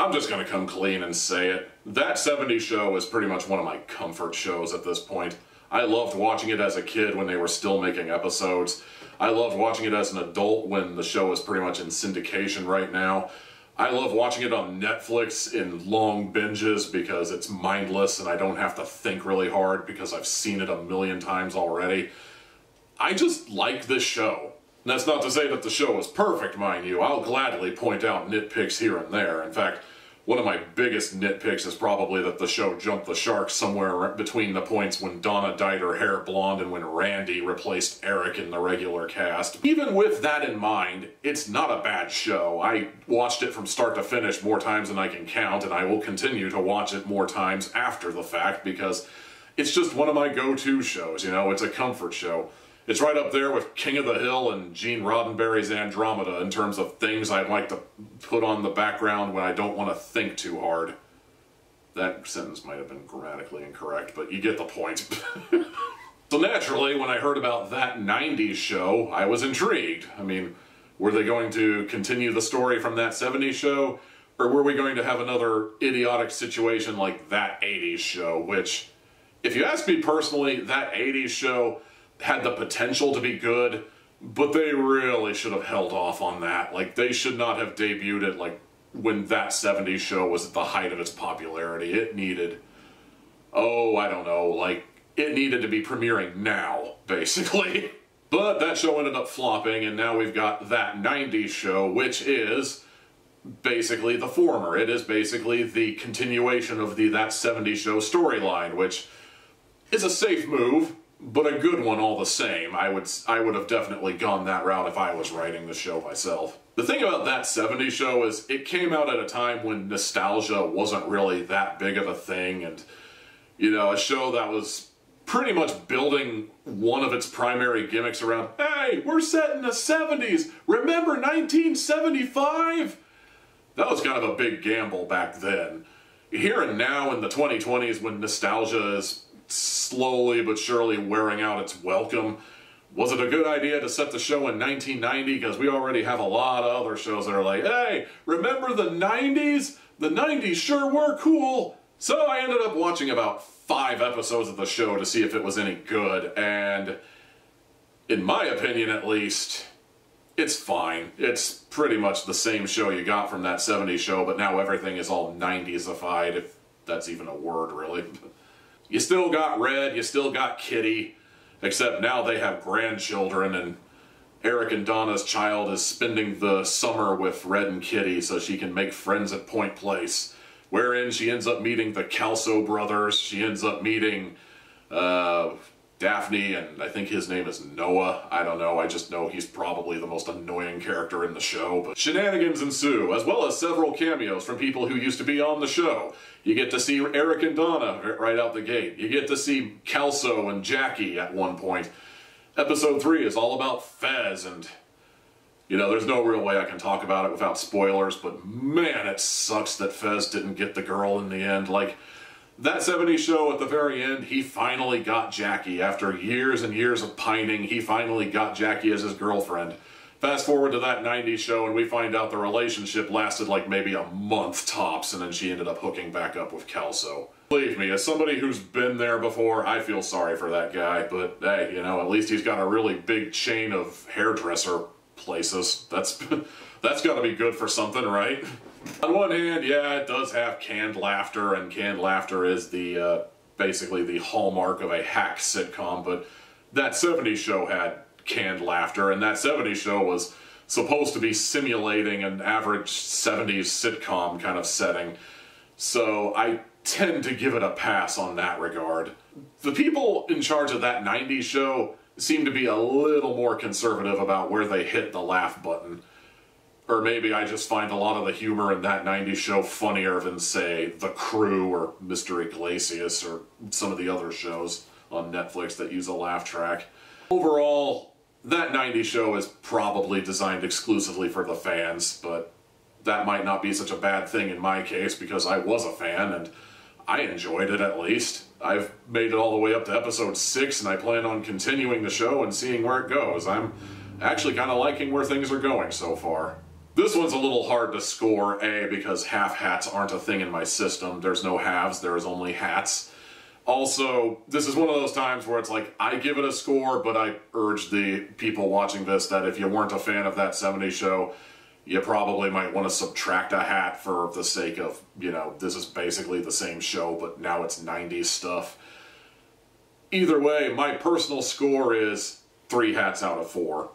I'm just gonna come clean and say it. That '70s show is pretty much one of my comfort shows at this point. I loved watching it as a kid when they were still making episodes. I loved watching it as an adult when the show is pretty much in syndication right now. I love watching it on Netflix in long binges because it's mindless and I don't have to think really hard because I've seen it a million times already. I just like this show. And that's not to say that the show is perfect, mind you. I'll gladly point out nitpicks here and there. In fact, one of my biggest nitpicks is probably that the show jumped the shark somewhere between the points when Donna dyed her hair blonde and when Randy replaced Eric in the regular cast. Even with that in mind, it's not a bad show. I watched it from start to finish more times than I can count, and I will continue to watch it more times after the fact because it's just one of my go-to shows, you know? It's a comfort show. It's right up there with King of the Hill and Gene Roddenberry's Andromeda in terms of things I'd like to put on the background when I don't want to think too hard. That sentence might have been grammatically incorrect, but you get the point. So naturally, when I heard about that '90s show, I was intrigued. I mean, were they going to continue the story from that '70s show? Or were we going to have another idiotic situation like that '80s show? Which, if you ask me personally, that '80s show had the potential to be good, but they really should have held off on that. Like, they should not have debuted it like when that '70s show was at the height of its popularity. It needed, oh, I don't know, like, it needed to be premiering now, basically. But that show ended up flopping, and now we've got that '90s show, which is basically the former. It is basically the continuation of that '70s show storyline, which is a safe move, but a good one all the same. I would have definitely gone that route if I was writing the show myself. The thing about that '70s show is it came out at a time when nostalgia wasn't really that big of a thing, and, you know, a show that was pretty much building one of its primary gimmicks around, hey, we're set in the '70s, remember 1975? That was kind of a big gamble back then. Here and now in the 2020s when nostalgia is slowly but surely wearing out its welcome, was it a good idea to set the show in 1990? Because we already have a lot of other shows that are like, hey, remember the 90s? The 90s sure were cool. So I ended up watching about 5 episodes of the show to see if it was any good, and in my opinion at least, it's fine. It's pretty much the same show you got from that '70s show, but now everything is all 90s-ified, if that's even a word, really. You still got Red, you still got Kitty, except now they have grandchildren, and Eric and Donna's child is spending the summer with Red and Kitty so she can make friends at Point Place, wherein she ends up meeting the Calso brothers. She ends up meeting Daphne, and I think his name is Noah. I don't know, I just know he's probably the most annoying character in the show. But shenanigans ensue, as well as several cameos from people who used to be on the show. You get to see Eric and Donna right out the gate. You get to see Calso and Jackie at one point. Episode 3 is all about Fez, and, you know, there's no real way I can talk about it without spoilers, but man, it sucks that Fez didn't get the girl in the end. Like, that '70s show at the very end, he finally got Jackie. After years and years of pining, he finally got Jackie as his girlfriend. Fast forward to that '90s show and we find out the relationship lasted like maybe a month tops, and then she ended up hooking back up with Calso. Believe me, as somebody who's been there before, I feel sorry for that guy, but hey, you know, at least he's got a really big chain of hairdresser places. That's gotta be good for something, right? On one hand, yeah, it does have canned laughter, and canned laughter is the, basically the hallmark of a hack sitcom, but that '70s show had canned laughter, and that '70s show was supposed to be simulating an average '70s sitcom kind of setting, so I tend to give it a pass on that regard. The people in charge of that '90s show seem to be a little more conservative about where they hit the laugh button. Or maybe I just find a lot of the humor in that '90s show funnier than, say, The Crew or Mr. Iglesias or some of the other shows on Netflix that use a laugh track. Overall, that '90s show is probably designed exclusively for the fans, but that might not be such a bad thing in my case because I was a fan and I enjoyed it at least. I've made it all the way up to episode 6 and I plan on continuing the show and seeing where it goes. I'm actually kind of liking where things are going so far. This one's a little hard to score, A, because half hats aren't a thing in my system. There's no halves, there is only hats. Also, this is one of those times where it's like, I give it a score, but I urge the people watching this that if you weren't a fan of that 70s show, you probably might want to subtract a hat for the sake of, you know, this is basically the same show, but now it's 90s stuff. Either way, my personal score is 3 hats out of 4.